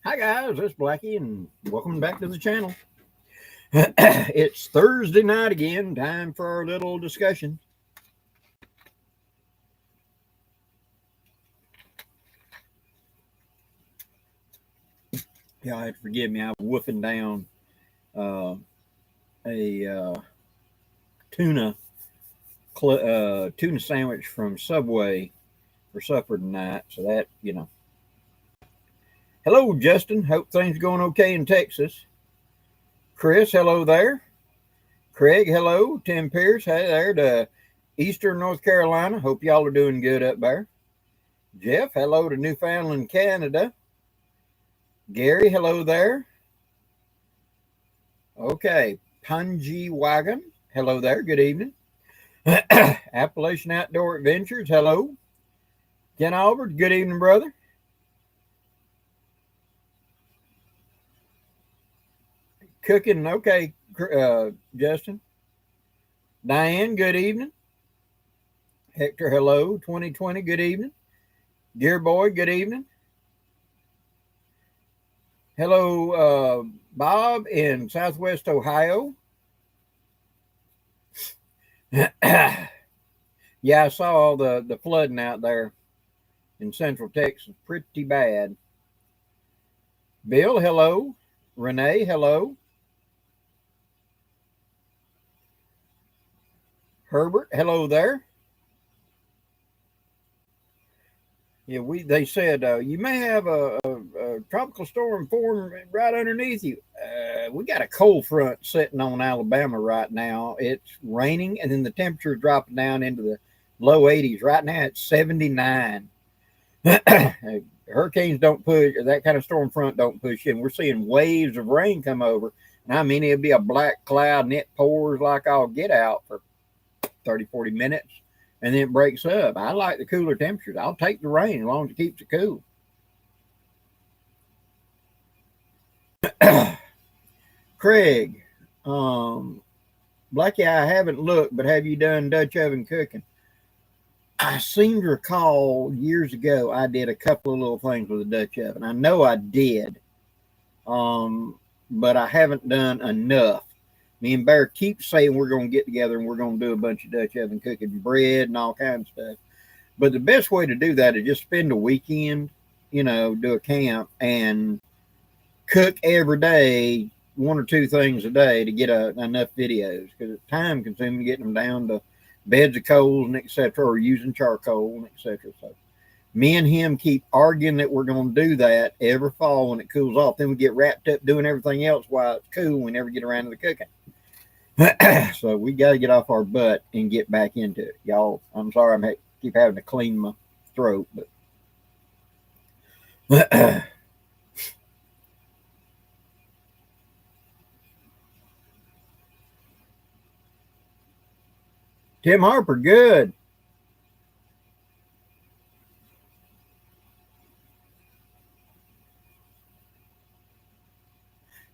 Hi guys, it's Blackie and welcome back to the channel. It's Thursday night again, time for our little discussion. Y'all have to forgive me, I'm woofing down a tuna sandwich from Subway for supper tonight. So that, Hello Justin, hope things are going okay in Texas. Chris, hello there. Craig, hello. Tim Pierce, hey there to Eastern North Carolina. Hope y'all are doing good up there. Jeff, hello to Newfoundland, Canada. Gary, hello there. Okay, Punji Wagon, hello there. Good evening. Appalachian Outdoor Adventures, hello. Ken Albert, good evening, brother. Cooking, okay, Justin. Diane, good evening. Hector, hello. 2020, good evening. Dear boy, good evening. Hello, Bob in Southwest Ohio. Yeah, I saw all the flooding out there in Central Texas. Pretty bad. Bill, hello. Renee, hello. Herbert, hello there. Yeah, they said you may have a tropical storm form right underneath you. We got a cold front sitting on Alabama right now. It's raining, and then the temperature is dropping down into the low 80s. Right now, it's 79. Hurricanes don't push, that kind of storm front don't push in. We're seeing waves of rain come over. And I mean, it'll be a black cloud and it pours like I'll get out for 30, 40 minutes. And then it breaks up. I like the cooler temperatures. I'll take the rain as long as it keeps it cool. Craig, Blackie, I haven't looked, but have you done Dutch oven cooking? I seem to recall years ago I did a couple of little things with a Dutch oven. I know I did, but I haven't done enough. Me and Bear keep saying we're going to get together and we're going to do a bunch of Dutch oven cooking, bread and all kinds of stuff. But the best way to do that is just spend a weekend, do a camp and cook every day, one or two things a day to get enough videos, because it's time consuming getting them down to beds of coals and etc., or using charcoal and etc. So me and him keep arguing that we're going to do that every fall when it cools off. Then we get wrapped up doing everything else while it's cool. We never get around to the cooking. So we got to get off our butt and get back into it, y'all. I'm sorry I keep having to clean my throat, but Tim Harper, good.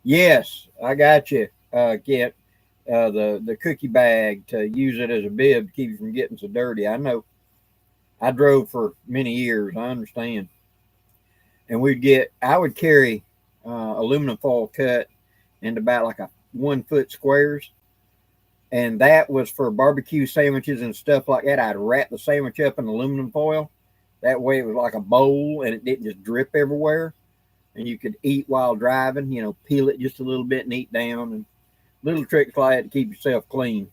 Yes, I got you, Kent. The cookie bag to use it as a bib to keep you from getting so dirty. I know. I drove for many years. I understand. And I would carry aluminum foil cut into about like a 1 foot squares. And that was for barbecue sandwiches and stuff like that. I'd wrap the sandwich up in aluminum foil. That way it was like a bowl and it didn't just drip everywhere. And you could eat while driving, peel it just a little bit and eat down. And little tricks like that to keep yourself clean.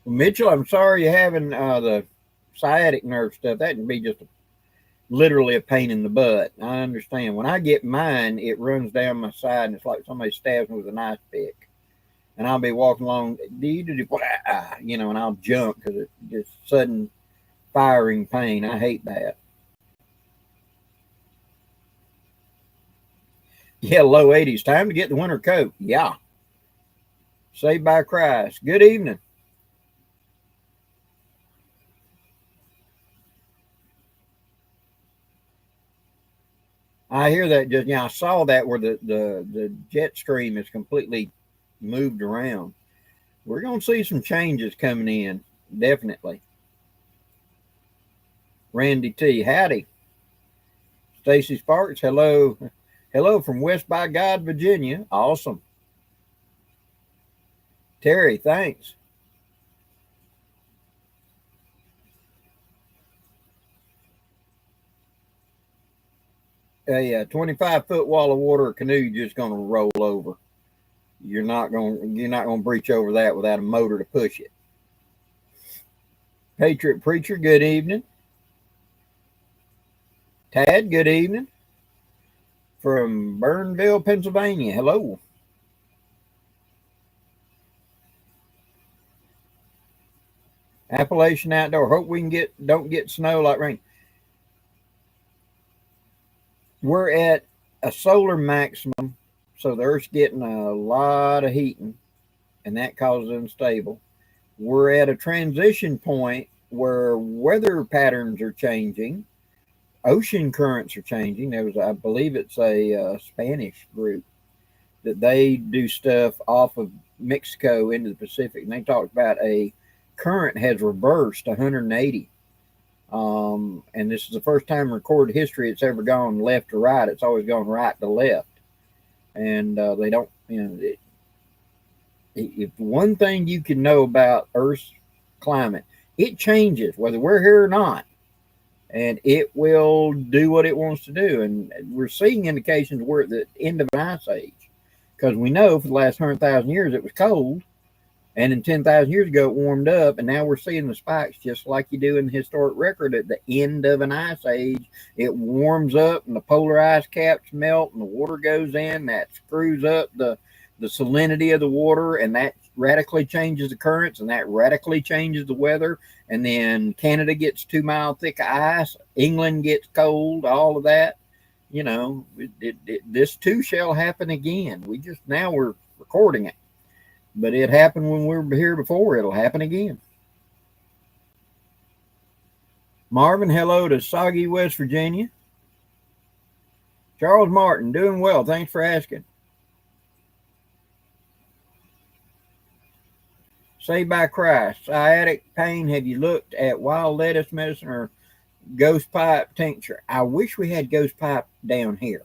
Mitchell, I'm sorry you're having the sciatic nerve stuff. That can be just literally a pain in the butt. I understand. When I get mine, it runs down my side and it's like somebody stabs me with a knife pick. And I'll be walking along, and I'll jump because it's just sudden firing pain. I hate that. Yeah, low 80s. Time to get the winter coat. Yeah. Saved by Christ. Good evening. I hear that. Just I saw that where the jet stream is completely moved around. We're gonna see some changes coming in, definitely. Randy T, howdy. Stacy Sparks, hello, hello from West by God, Virginia. Awesome. Terry, thanks. A 25-foot wall of water or canoe, you're just gonna roll over. You're not gonna breach over that without a motor to push it. Patriot Preacher, good evening. Tad, good evening. From Burnville, Pennsylvania, hello. Appalachian Outdoor, hope we can don't get snow like rain. We're at a solar maximum, so the Earth's getting a lot of heating, and that causes unstable. We're at a transition point where weather patterns are changing, ocean currents are changing. I believe it's a Spanish group that they do stuff off of Mexico into the Pacific, and they talked about a current has reversed 180. And this is the first time in recorded history it's ever gone left to right. It's always gone right to left. And they don't, if one thing you can know about Earth's climate, it changes whether we're here or not. And it will do what it wants to do. And we're seeing indications we're at the end of an ice age. Because we know for the last 100,000 years it was cold. And then 10,000 years ago, it warmed up, and now we're seeing the spikes just like you do in the historic record at the end of an ice age. It warms up, and the polar ice caps melt, and the water goes in. That screws up the salinity of the water, and that radically changes the currents, and that radically changes the weather. And then Canada gets 2 mile thick ice. England gets cold, all of that. This too shall happen again. Now we're recording it. But it happened when we were here before. It'll happen again. Marvin, hello to Soggy, West Virginia. Charles Martin, doing well. Thanks for asking. Saved by Christ. Sciatic pain. Have you looked at wild lettuce medicine or ghost pipe tincture? I wish we had ghost pipe down here.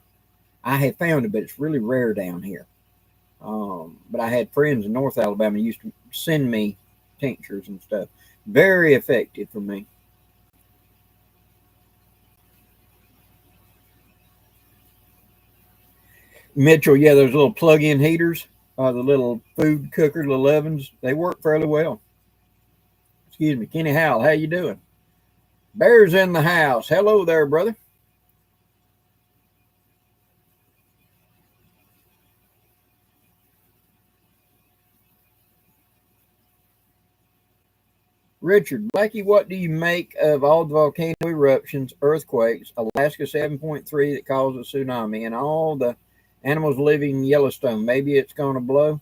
I have found it, but it's really rare down here. But I had friends in North Alabama who used to send me tinctures and stuff. Very effective for me. Mitchell, yeah, those little plug-in heaters, the little food cookers, little ovens, they work fairly well. Excuse me. Kenny Howell, how you doing? Bear's in the house. Hello there, brother. Richard, Blackie, what do you make of all the volcano eruptions, earthquakes, Alaska 7.3 that caused a tsunami, and all the animals living in Yellowstone? Maybe it's going to blow?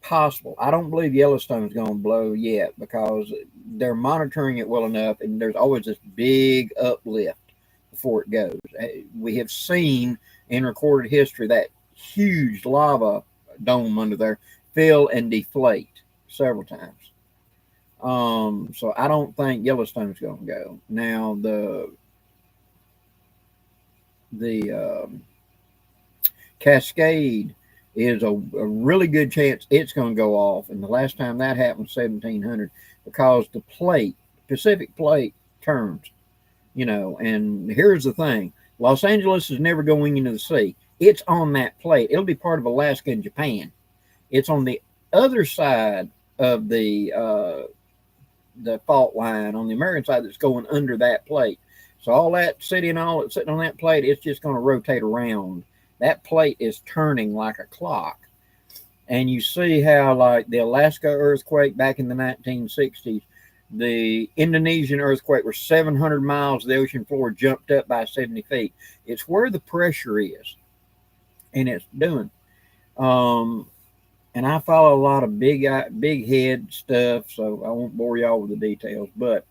Possible. I don't believe Yellowstone's going to blow yet because they're monitoring it well enough, and there's always this big uplift before it goes. We have seen in recorded history that huge lava dome under there fill and deflate several times. So I don't think Yellowstone's going to go. Now the Cascade is a really good chance it's going to go off. And the last time that happened was 1700 because the Pacific plate turns, and here's the thing. Los Angeles is never going into the sea. It's on that plate. It'll be part of Alaska and Japan. It's on the other side of the fault line on the American side that's going under that plate. So all that city and all that's sitting on that plate, it's just going to rotate around. That plate is turning like a clock. And you see how, like the Alaska earthquake back in the 1960s, the Indonesian earthquake where 700 miles of the ocean floor jumped up by 70 feet. It's where the pressure is. And it's doing. And I follow a lot of big head stuff, so I won't bore y'all with the details. But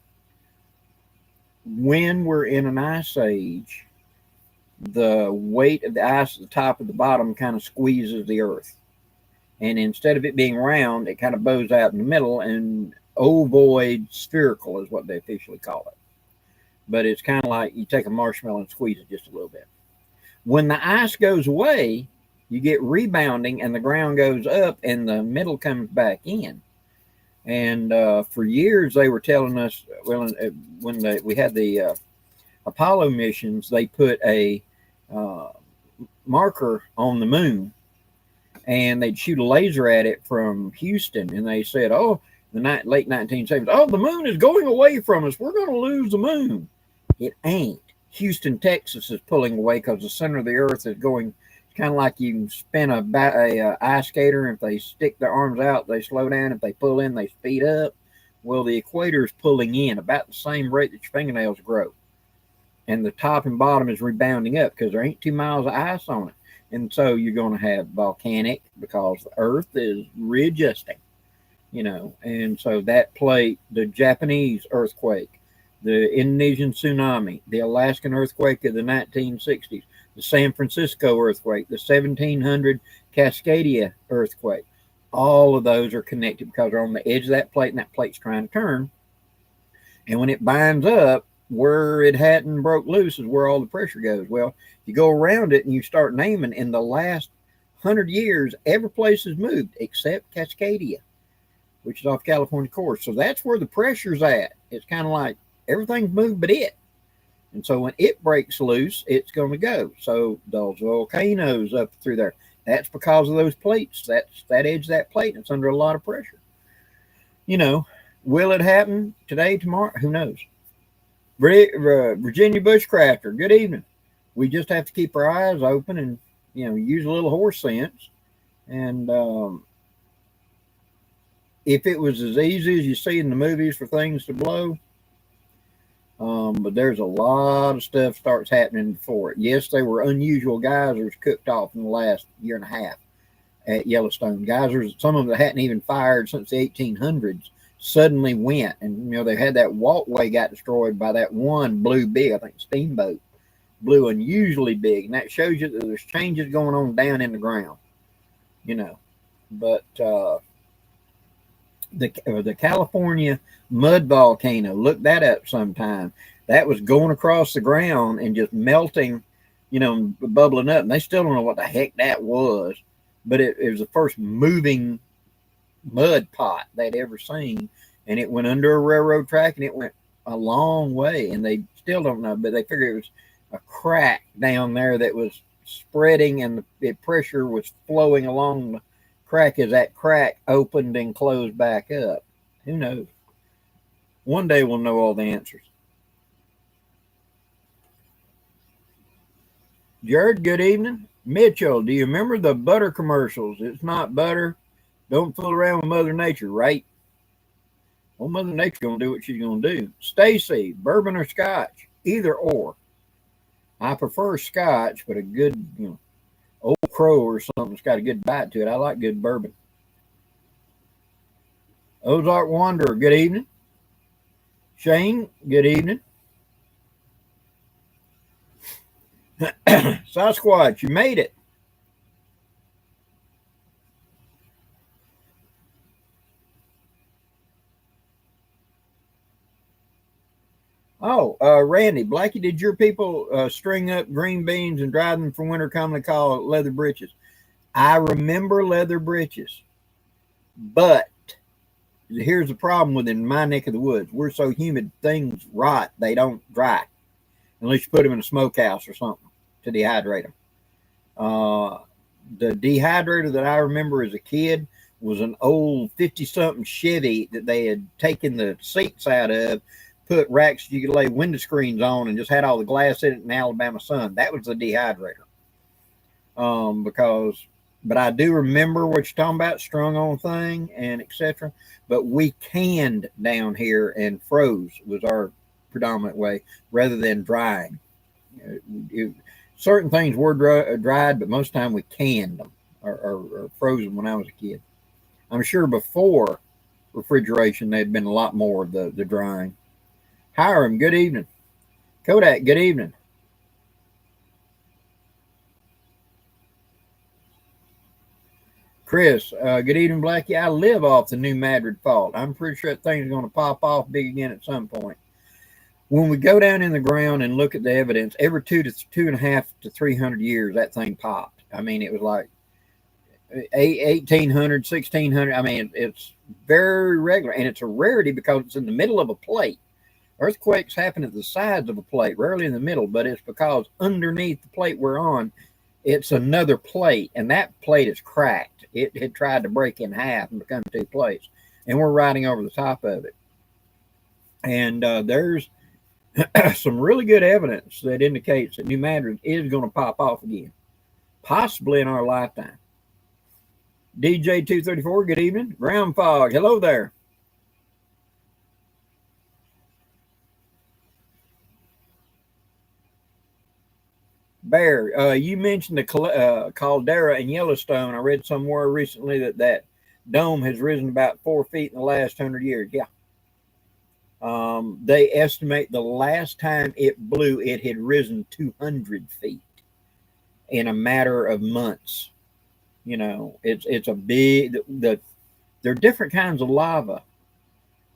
when we're in an ice age, the weight of the ice at the top of the bottom kind of squeezes the earth. And instead of it being round, it kind of bows out in the middle, and ovoid spherical is what they officially call it. But it's kind of like you take a marshmallow and squeeze it just a little bit. When the ice goes away, you get rebounding and the ground goes up and the middle comes back in. And for years, they were telling us, well, when we had the Apollo missions, they put a marker on the moon and they'd shoot a laser at it from Houston. And they said, oh, late 1970s, oh, the moon is going away from us. We're going to lose the moon. It ain't. Houston, Texas is pulling away because the center of the earth is going, kind of like you can spin a ice skater. If they stick their arms out, they slow down. If they pull in, they speed up. Well, the equator is pulling in about the same rate that your fingernails grow. And the top and bottom is rebounding up because there ain't 2 miles of ice on it. And so you're going to have volcanic because the earth is readjusting, you know. And so that plate, the Japanese earthquake, the Indonesian tsunami, the Alaskan earthquake of the 1960s, the San Francisco earthquake, the 1700 Cascadia earthquake, all of those are connected because they're on the edge of that plate and that plate's trying to turn. And when it binds up, where it hadn't broke loose is where all the pressure goes. Well, you go around it and you start naming, in the last 100 years, every place has moved except Cascadia, which is off California coast. So that's where the pressure's at. It's kind of like everything's moved but it. And so when it breaks loose, it's going to go. So those volcanoes up through there, that's because of those plates. That's that edge of that plate, and it's under a lot of pressure. You know, will it happen today, tomorrow? Who knows? Virginia Bushcrafter, good evening. We just have to keep our eyes open and, you know, use a little horse sense. And if it was as easy as you see in the movies for things to blow, but there's a lot of stuff starts happening before it. Yes, there were unusual geysers cooked off in the last year and a half at Yellowstone. Geysers, some of them that hadn't even fired since the 1800s, suddenly went. And, you know, they had that walkway got destroyed by that one blew big, I think steamboat blew unusually big. And that shows you that there's changes going on down in the ground, you know. But the California mud volcano, look that up sometime. That was going across the ground and just melting, you know, bubbling up. And they still don't know what the heck that was, but it was the first moving mud pot they'd ever seen. And it went under a railroad track and it went a long way. And they still don't know, but they figured it was a crack down there that was spreading, and the pressure was flowing along the crack as that crack opened and closed back up. Who knows? One day we'll know all the answers. Jared, good evening. Mitchell, do you remember the butter commercials? It's not butter. Don't fool around with Mother Nature, right? Well, Mother Nature's going to do what she's going to do. Stacy, bourbon or scotch? Either or. I prefer scotch, but a good, you know, Old Crow or something's got a good bite to it. I like good bourbon. Ozark Wanderer, good evening. Shane, good evening. Sasquatch, you made it. Oh, Randy, Blackie, did your people string up green beans and dry them for winter, commonly called leather breeches? I remember leather breeches, but here's the problem within my neck of the woods. We're so humid, things rot. They don't dry unless you put them in a smokehouse or something to dehydrate them. The dehydrator that I remember as a kid was an old 50-something Chevy that they had taken the seats out of, put racks you could lay window screens on, and just had all the glass in it in Alabama sun. That was the dehydrator. But I do remember what you're talking about, strung on thing and etc. But we canned down here and froze was our predominant way rather than drying. Certain things were dried, but most of the time we canned them or frozen when I was a kid. I'm sure before refrigeration, there'd been a lot more of the drying. Hiram, good evening. Kodak, good evening. Chris, good evening, Blackie. I live off the New Madrid Fault. I'm pretty sure that thing's going to pop off big again at some point. When we go down in the ground and look at the evidence, every 2.5 to 300 years, that thing popped. I mean, it was like 1800, 1600. I mean, it's very regular, and it's a rarity because it's in the middle of a plate. Earthquakes happen at the sides of a plate, rarely in the middle, but it's because underneath the plate we're on, it's another plate, and that plate is cracked. It had tried to break in half and become two plates, and we're riding over the top of it. And there's some really good evidence that indicates that New Madrid is going to pop off again, possibly in our lifetime. DJ234, good evening. Ground fog, hello there. Bear, you mentioned the caldera in Yellowstone. I read somewhere recently that dome has risen about 4 feet in the last 100 years. Yeah. They estimate the last time it blew, it had risen 200 feet in a matter of months. You know, it's a big, there are different kinds of lava.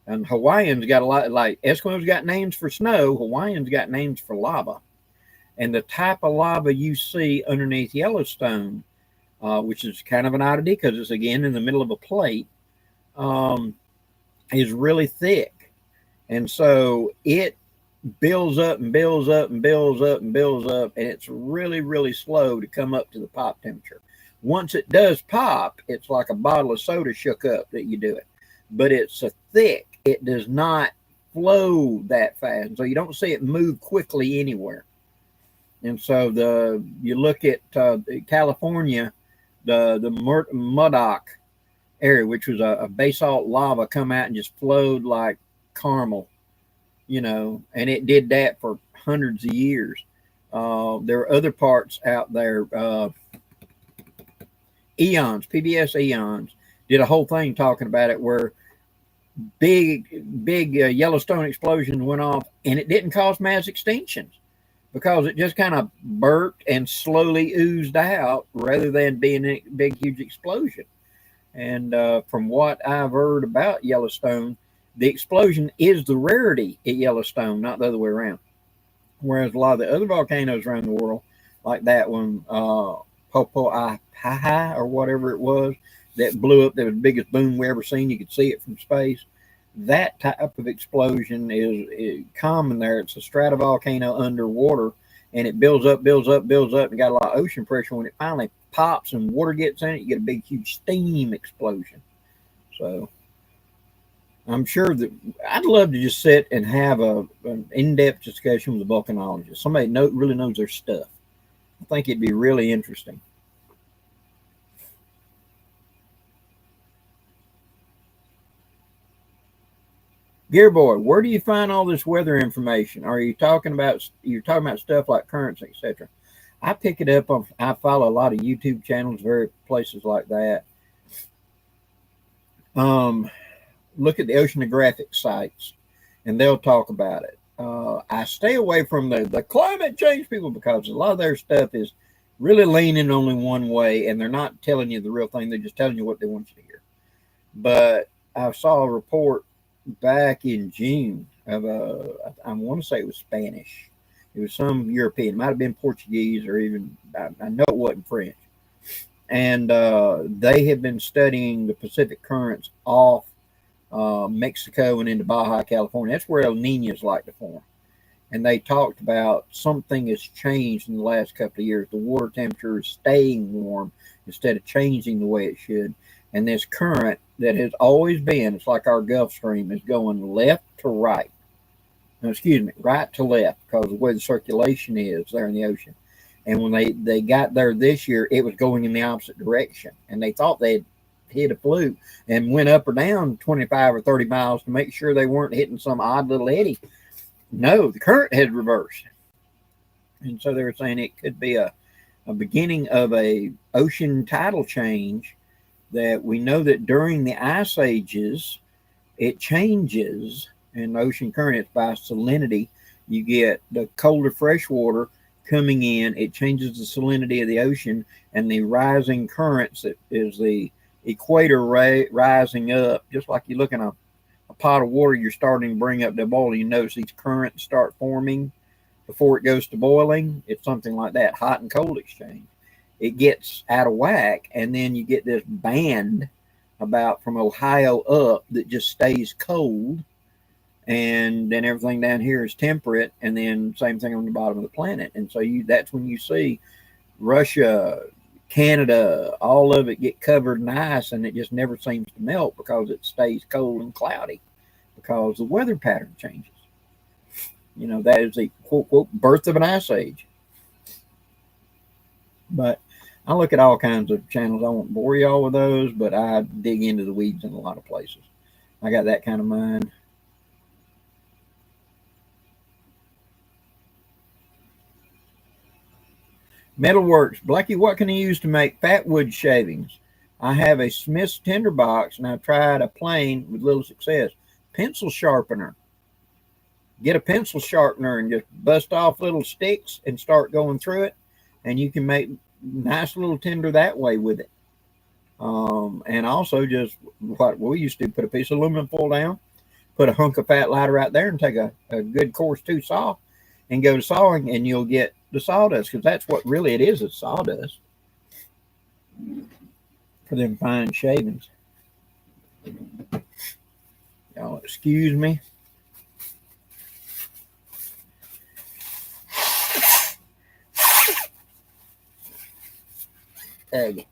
And Hawaiians got a lot, like Eskimos got names for snow, Hawaiians got names for lava. And the type of lava you see underneath Yellowstone, which is kind of an oddity because it's, again, in the middle of a plate, is really thick. And so it builds up and builds up and builds up and builds up, and it's really, really slow to come up to the pop temperature. Once it does pop, it's like a bottle of soda shook up that you do it. But it's so thick, it does not flow that fast. So you don't see it move quickly anywhere. And so you look at California, the Modoc area, which was a basalt lava, come out and just flowed like caramel, you know, and it did that for hundreds of years. There are other parts out there. PBS Eons did a whole thing talking about it, where big Yellowstone explosion went off, and it didn't cause mass extinctions because it just kind of burnt and slowly oozed out rather than being a big, huge explosion. And from what I've heard about Yellowstone, the explosion is the rarity at Yellowstone, not the other way around. Whereas a lot of the other volcanoes around the world, like that one, Popoahihi or whatever it was, that blew up, that was the biggest boom we ever seen. You could see it from space. That type of explosion is common there. It's a stratovolcano underwater, and it builds up, builds up, builds up, and got a lot of ocean pressure. When it finally pops and water gets in it, you get a big, huge steam explosion. So I'm sure that I'd love to just sit and have an in-depth discussion with a volcanologist, somebody really knows their stuff. I think it'd be really interesting. Gear Boy, where do you find all this weather information? Are you talking about stuff like currents, etc.? I pick it up on. I follow a lot of YouTube channels, various places like that. Look at the oceanographic sites, and they'll talk about it. I stay away from the climate change people because a lot of their stuff is really leaning only one way, and they're not telling you the real thing. They're just telling you what they want you to hear. But I saw a report back in June of I want to say it was Spanish. It was some European, it might have been Portuguese, or even I know it wasn't French. And they have been studying the Pacific currents off Mexico and into Baja California. That's where El Niños like to form. And they talked about something has changed in the last couple of years. The water temperature is staying warm instead of changing the way it should. And this current that has always been, it's like our Gulf Stream, is going left to right. No, excuse me, right to left, because of the way the circulation is there in the ocean. And when they got there this year, it was going in the opposite direction. And they thought they'd hit a fluke and went up or down 25 or 30 miles to make sure they weren't hitting some odd little eddy. No, the current had reversed. And so they were saying it could be a beginning of a ocean tidal change, that we know that during the ice ages, it changes in ocean currents by salinity. You get the colder fresh water coming in, it changes the salinity of the ocean, and the rising currents that is the equator rising up, just like you look in a pot of water, you're starting to bring up the boil. You notice these currents start forming before it goes to boiling. It's something like that, hot and cold exchange. It gets out of whack, and then you get this band about from Ohio up that just stays cold, and then everything down here is temperate, and then same thing on the bottom of the planet. And so that's when you see Russia, Canada, all of it get covered in ice, and it just never seems to melt because it stays cold and cloudy because the weather pattern changes. That is a quote, quote, birth of an ice age. But I look at all kinds of channels. I won't bore y'all with those, but I dig into the weeds in a lot of places. I got that kind of mind. Metalworks. Blackie, what can I use to make fat wood shavings? I have a Smith's tinderbox, and I've tried a plane with little success. Pencil sharpener. Get a pencil sharpener and just bust off little sticks and start going through it, and you can make nice little tinder that way with it. And also just what we used to do, put a piece of aluminum foil down, put a hunk of fat lighter out there, and take a good coarse 2 saw and go to sawing, and you'll get the sawdust, because that's what really it is sawdust for them fine shavings. Y'all excuse me. Egg.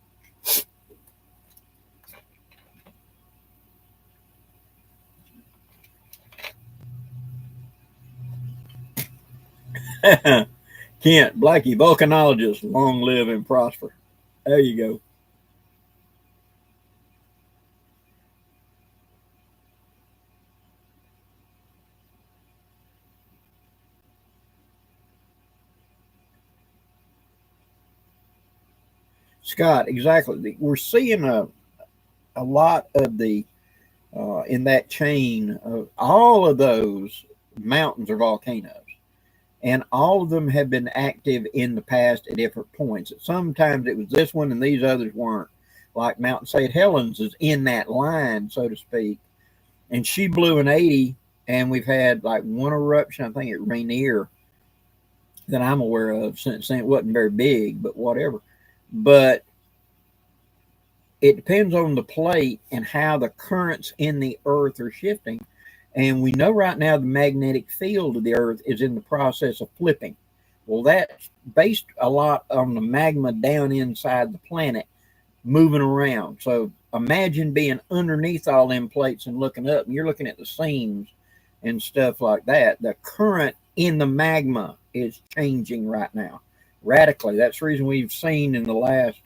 Kent, Blackie, volcanologist, long live and prosper. There you go. Scott, exactly. We're seeing a lot of the in that chain of all of those mountains are volcanoes, and all of them have been active in the past at different points. Sometimes it was this one and these others weren't. Like Mount St. Helens is in that line, so to speak, and she blew an 80, and we've had like one eruption, I think at Rainier, that I'm aware of, since it wasn't very big, but whatever. But it depends on the plate and how the currents in the earth are shifting. And we know right now the magnetic field of the earth is in the process of flipping. Well, that's based a lot on the magma down inside the planet moving around. So imagine being underneath all them plates and looking up, and you're looking at the seams and stuff like that. The current in the magma is changing right now radically. That's the reason we've seen in the last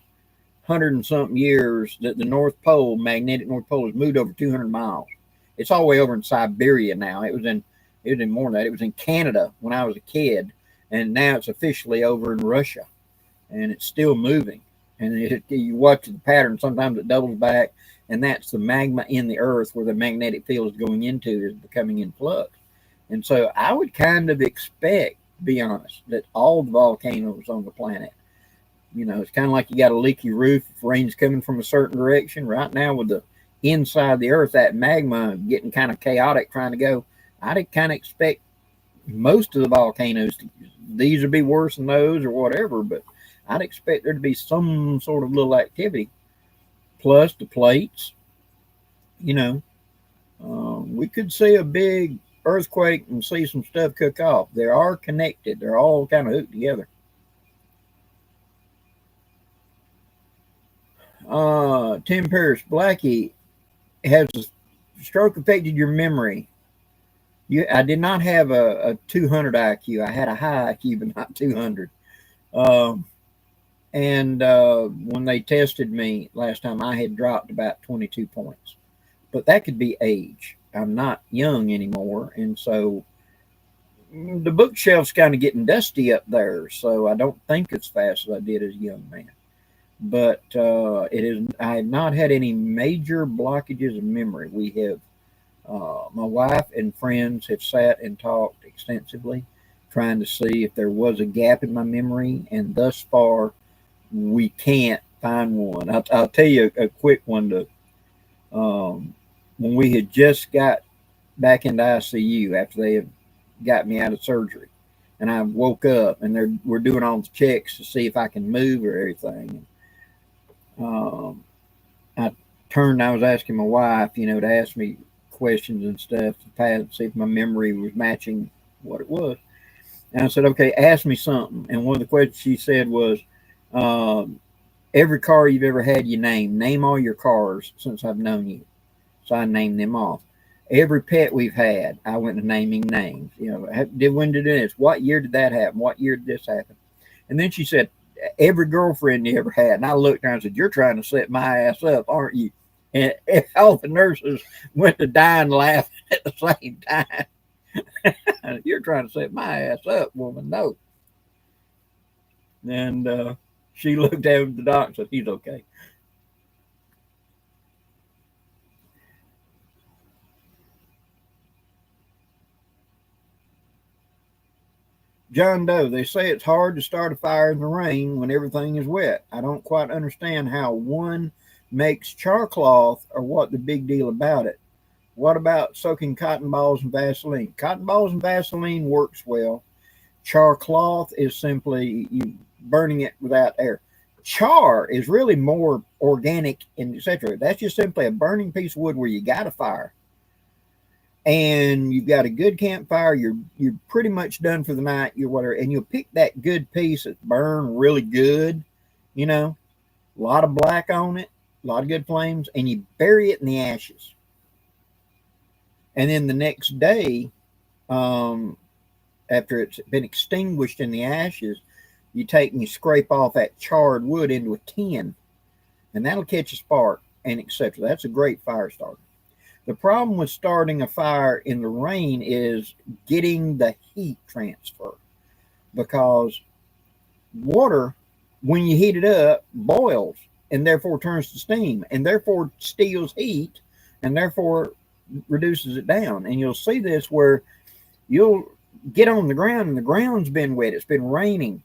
100 and something years that the North Pole, magnetic North Pole, has moved over 200 miles. It's all the way over in Siberia now. It was in more than that. It was in Canada when I was a kid, and now it's officially over in Russia, and it's still moving. And you watch the pattern. Sometimes it doubles back, and that's the magma in the earth where the magnetic field is going into is becoming in flux. And so I would kind of expect, to be honest, that all the volcanoes on the planet, it's kind of like you got a leaky roof if rain's coming from a certain direction. Right now, with the inside the earth, that magma getting kind of chaotic trying to go, I'd kind of expect most of the volcanoes these would be worse than those or whatever, but I'd expect there to be some sort of little activity. Plus the plates, we could see a big earthquake and see some stuff cook off. They are connected. They're all kind of hooked together. Tim Pierce, Blackie, has a stroke affected your memory? I did not have a 200 IQ. I had a high IQ, but not 200. And when they tested me last time, I had dropped about 22 points. But that could be age. I'm not young anymore, and so the bookshelf's kind of getting dusty up there. So I don't think as fast as I did as a young man. But it is. I have not had any major blockages of memory. We have. My wife and friends have sat and talked extensively, trying to see if there was a gap in my memory, and thus far, we can't find one. I'll tell you a quick one. When we had just got back into ICU after they had got me out of surgery, and I woke up and we're doing all the checks to see if I can move or everything. I turned. I was asking my wife, to ask me questions and stuff to see if my memory was matching what it was. And I said, "Okay, ask me something." And one of the questions she said was, um, "Every car you've ever had, you name all your cars since I've known you." So I named them off. Every pet we've had, I went to naming names. When did this? What year did that happen? What year did this happen? And then she said, "Every girlfriend you ever had." And I looked down and said, "You're trying to set my ass up, aren't you?" And all the nurses went to dying laughing at the same time. "You're trying to set my ass up, woman." No. And she looked at the doctor and said, "He's okay." John Doe, they say it's hard to start a fire in the rain when everything is wet. I don't quite understand how one makes char cloth or what the big deal about it. What about soaking cotton balls and Vaseline? Cotton balls and Vaseline works well. Char cloth is simply you burning it without air. Char is really more organic and etc. That's just simply a burning piece of wood where you got a fire and you've got a good campfire. You're pretty much done for the night. You're whatever, and you'll pick that good piece that burn really good. A lot of black on it, a lot of good flames, and you bury it in the ashes. And then the next day, after it's been extinguished in the ashes, you take and you scrape off that charred wood into a tin, and that'll catch a spark and etc. That's a great fire starter. The problem with starting a fire in the rain is getting the heat transfer, because water, when you heat it up, boils and therefore turns to steam and therefore steals heat and therefore reduces it down. And you'll see this where you'll get on the ground and the ground's been wet. It's been raining,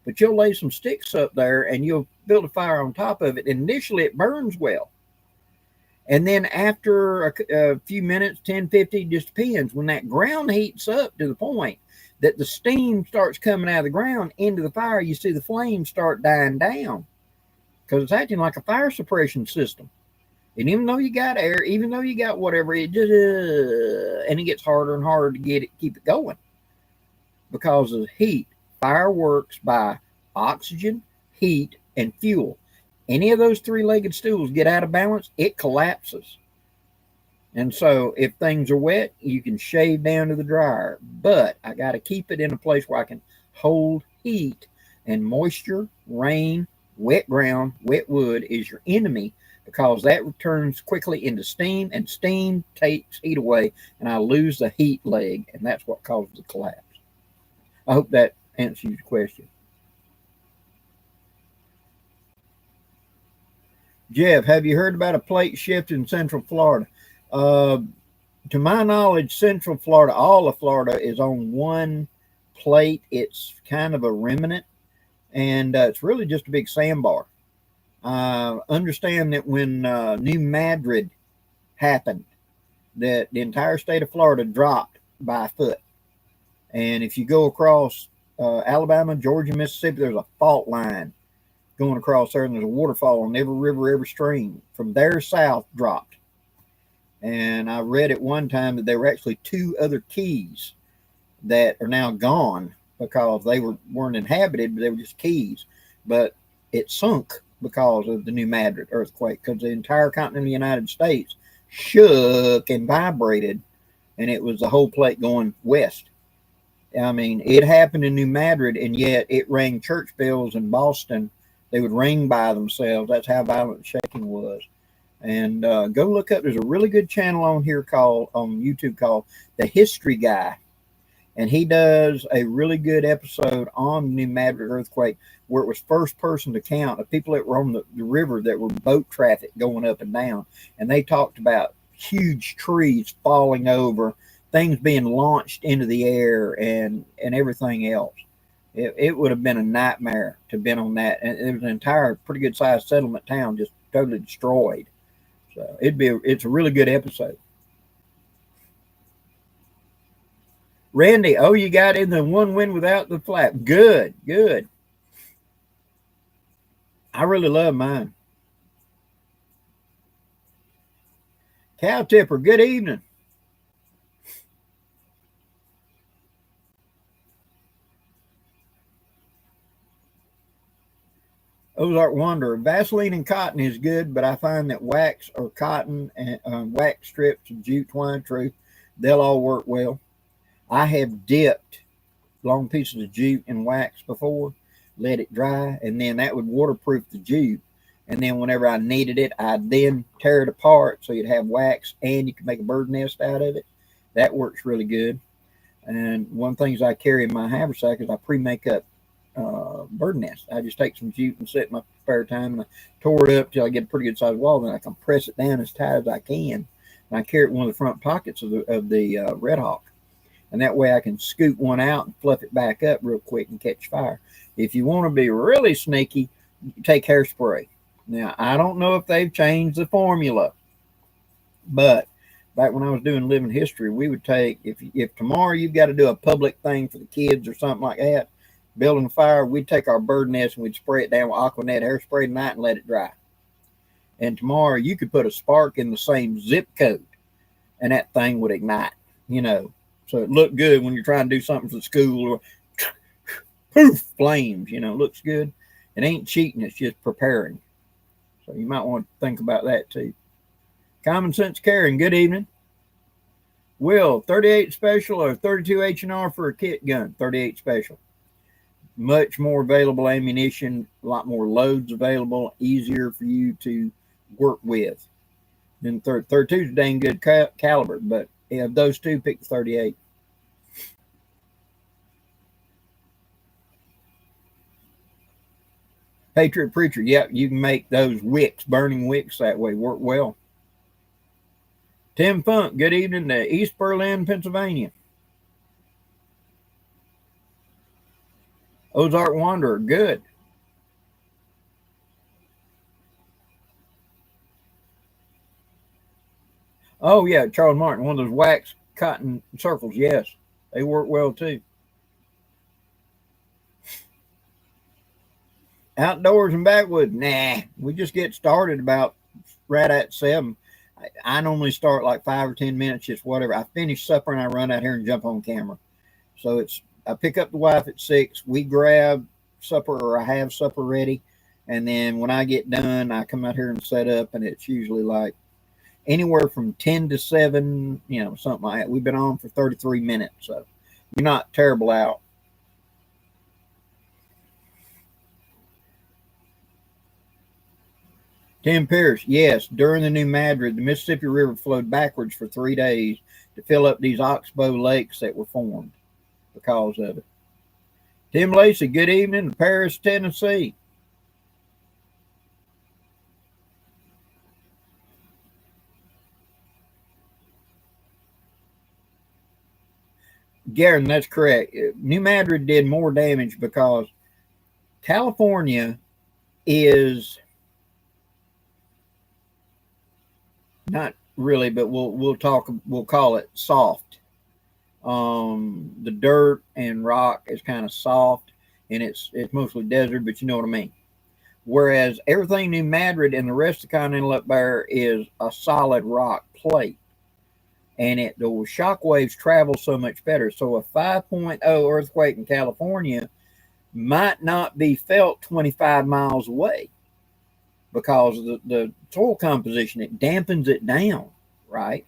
but you'll lay some sticks up there and you'll build a fire on top of it. And initially it burns well. And then after a few minutes, 10, 15, just depends, when that ground heats up to the point that the steam starts coming out of the ground into the fire, you see the flames start dying down because it's acting like a fire suppression system. And even though you got air, even though you got whatever, it just, and it gets harder and harder to keep it going because of heat. Fire works by oxygen, heat, and fuel. Any of those three-legged stools get out of balance, it collapses. And so if things are wet, you can shave down to the dryer. But I got to keep it in a place where I can hold heat, and moisture, rain, wet ground, wet wood is your enemy, because that turns quickly into steam, and steam takes heat away, and I lose the heat leg, and that's what causes the collapse. I hope that answers your question. Jeff, have you heard about a plate shift in Central Florida? To my knowledge, Central Florida, all of Florida is on one plate. It's kind of a remnant, and it's really just a big sandbar. Understand that when New Madrid happened, that the entire state of Florida dropped by a foot. And if you go across Alabama, Georgia, Mississippi, there's a fault line going across there, and there's a waterfall on every river, every stream. From there south dropped. And I read at one time that there were actually 2 other keys that are now gone because they weren't inhabited, but they were just keys. But it sunk because of the New Madrid earthquake, because the entire continent of the United States shook and vibrated, and it was the whole plate going west. I mean, it happened in New Madrid, and yet it rang church bells in Boston. They would ring by themselves. That's how violent the shaking was. And go look up. There's a really good channel on YouTube called The History Guy. And he does a really good episode on the New Madrid earthquake, where it was first person to count of people that were on the river that were boat traffic going up and down. And they talked about huge trees falling over, things being launched into the air, and everything else. It would have been a nightmare to have been on that. And it was an entire pretty good sized settlement town just totally destroyed. So it's a really good episode. Randy, oh, you got in the one win without the flap. Good, good. I really love mine. Cow Tipper, good evening. Ozark Wanderer, Vaseline and cotton is good, but I find that wax or cotton and wax strips and jute twine, true, they'll all work well. I have dipped long pieces of jute in wax before, let it dry, and then that would waterproof the jute. And then whenever I needed it, I'd then tear it apart so you'd have wax and you can make a bird nest out of it. That works really good. And one of the things I carry in my haversack is I pre-make up bird nest. I just take some jute and set in my spare time and I tore it up till I get a pretty good sized wall. Then I can press it down as tight as I can. And I carry it in one of the front pockets of the Red Hawk. And that way I can scoop one out and fluff it back up real quick and catch fire. If you want to be really sneaky, take hairspray. Now, I don't know if they've changed the formula, but back when I was doing living history, we would take, if tomorrow you've got to do a public thing for the kids or something like that, building a fire, we'd take our bird nest and we'd spray it down with Aquanet hairspray tonight and let it dry. And tomorrow you could put a spark in the same zip code and that thing would ignite, So it looked good when you're trying to do something for the school or poof, flames, it looks good. It ain't cheating, it's just preparing. So you might want to think about that too. Common Sense Caring, good evening. Will, 38 special or 32 H&R for a kit gun? 38 special. Much more available ammunition, a lot more loads available, easier for you to work with. Then 32 is a dang good caliber, but of those two, pick the 38. Patriot Preacher, yep, you can make those wicks, burning wicks that way, work well. Tim Funk, good evening to East Berlin, Pennsylvania. Ozark Wanderer, good. Oh, yeah, Charles Martin, one of those wax cotton circles, yes. They work well, too. Outdoors and backwoods, nah. We just get started about right at 7. I normally start like 5 or 10 minutes, just whatever. I finish supper and I run out here and jump on camera. So I pick up the wife at 6. We grab supper or I have supper ready. And then when I get done, I come out here and set up. And it's usually like anywhere from 10 to 7, something like that. We've been on for 33 minutes. So we're not terrible out. Tim Pierce, yes, during the New Madrid, the Mississippi River flowed backwards for 3 days to fill up these oxbow lakes that were formed because of it. Tim Lacey, good evening to Paris, Tennessee. Garen, that's correct. New Madrid did more damage because California is not really, but we'll call it soft. The dirt and rock is kind of soft, and it's mostly desert, but you know what I mean. Whereas everything New Madrid and the rest of the continental up there is a solid rock plate, and the shock waves travel so much better. So a 5.0 earthquake in California might not be felt 25 miles away because of the soil composition. It dampens it down, right?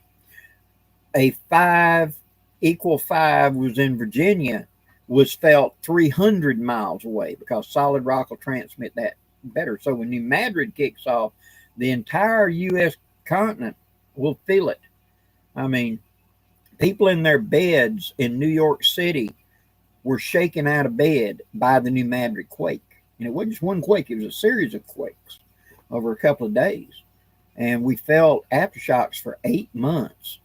A 5 equal 5 was in Virginia, was felt 300 miles away because solid rock will transmit that better. So when New Madrid kicks off, the entire U.S. continent will feel it. I mean, people in their beds in New York City were shaken out of bed by the New Madrid quake. And it wasn't just one quake, it was a series of quakes over a couple of days. And we felt aftershocks for 8 months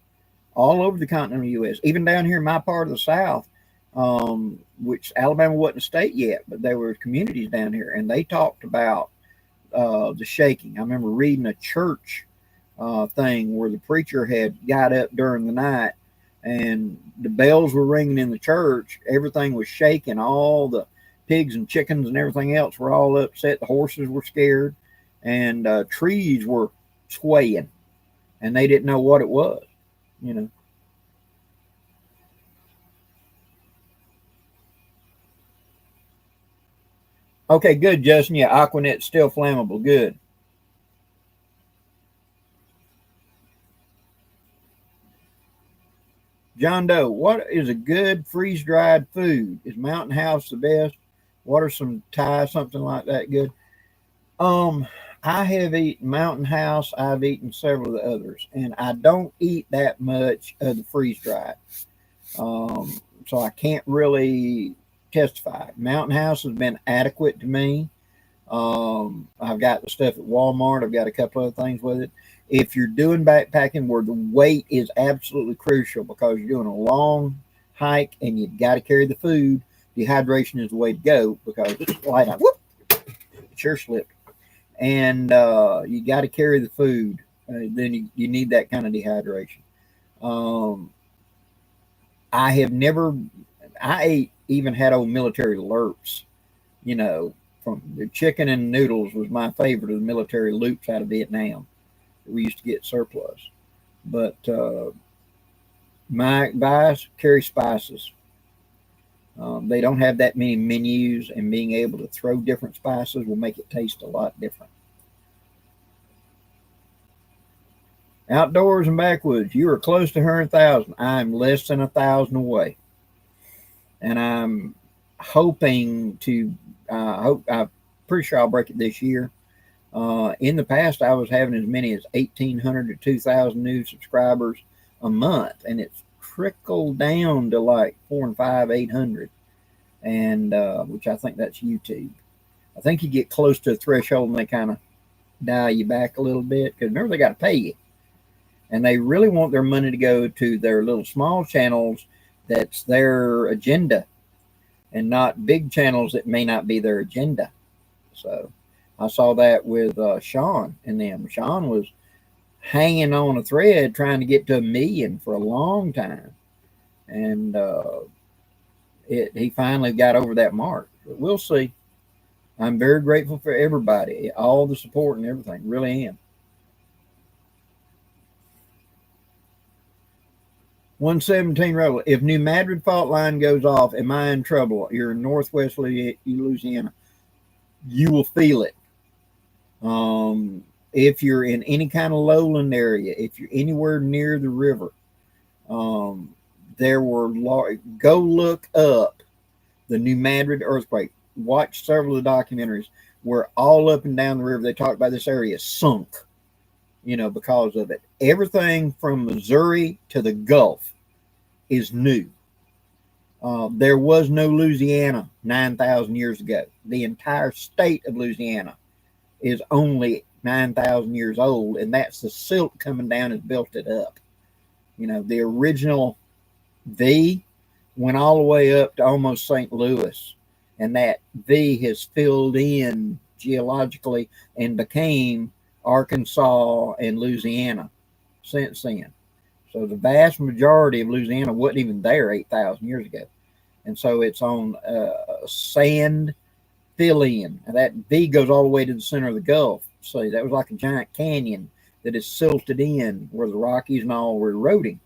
all over the continental U.S. Even down here in my part of the South, which Alabama wasn't a state yet, but there were communities down here, and they talked about the shaking. I remember reading a church thing where the preacher had got up during the night, and the bells were ringing in the church. Everything was shaking. All the pigs and chickens and everything else were all upset. The horses were scared, and trees were swaying, and they didn't know what it was. You know. Okay, good, Justin. Yeah, Aquanet's still flammable. Good. John Doe, what is a good freeze dried food? Is Mountain House the best? What are some Thai, something like that good? Um, I have eaten Mountain House. I've eaten several of the others, and I don't eat that much of the freeze dried. So I can't really testify. Mountain House has been adequate to me. I've got the stuff at Walmart. I've got a couple other things with it. If you're doing backpacking where the weight is absolutely crucial because you're doing a long hike and you've got to carry the food, dehydration is the way to go because it's light out. Whoop, it sure slipped. And you got to carry the food. Then you need that kind of dehydration. Um, I have never, I ate, even had old military lurps, you know, from the chicken and noodles was my favorite of the military loops out of Vietnam. We used to get surplus. But my advice, carry spices. They don't have that many menus, and being able to throw different spices will make it taste a lot different. Outdoors and backwoods, you are close to 100,000. I'm less than 1,000 away, and I'm hoping to. I'm pretty sure I'll break it this year. In the past, I was having as many as 1,800 to 2,000 new subscribers a month, and it's trickled down to like 4 and 5, 800, and which I think that's YouTube. I think you get close to a threshold and they kind of dial you back a little bit because remember they got to pay you, and they really want their money to go to their little small channels. That's their agenda, and not big channels that may not be their agenda. So I saw that with Sean and them. Sean was hanging on a thread trying to get to 1 million for a long time, and he finally got over that mark. But we'll see. I'm very grateful for everybody, all the support and everything. Really am. 117 Rebel. If New Madrid fault line goes off, am I in trouble? You're in Northwest Louisiana. You will feel it. If you're in any kind of lowland area, if you're anywhere near the river, there were go look up the New Madrid earthquake. Watch several of the documentaries where all up and down the river they talk about this area sunk, because of it. Everything from Missouri to the Gulf is new. There was no Louisiana 9,000 years ago. The entire state of Louisiana is only 9,000 years old, and that's the silt coming down has built it up. The original V went all the way up to almost St. Louis, and that V has filled in geologically and became Arkansas and Louisiana since then. So the vast majority of Louisiana wasn't even there 8,000 years ago. And so it's on sand fill in. And that V goes all the way to the center of the Gulf. So that was like a giant canyon that is silted in where the Rockies and all were eroding.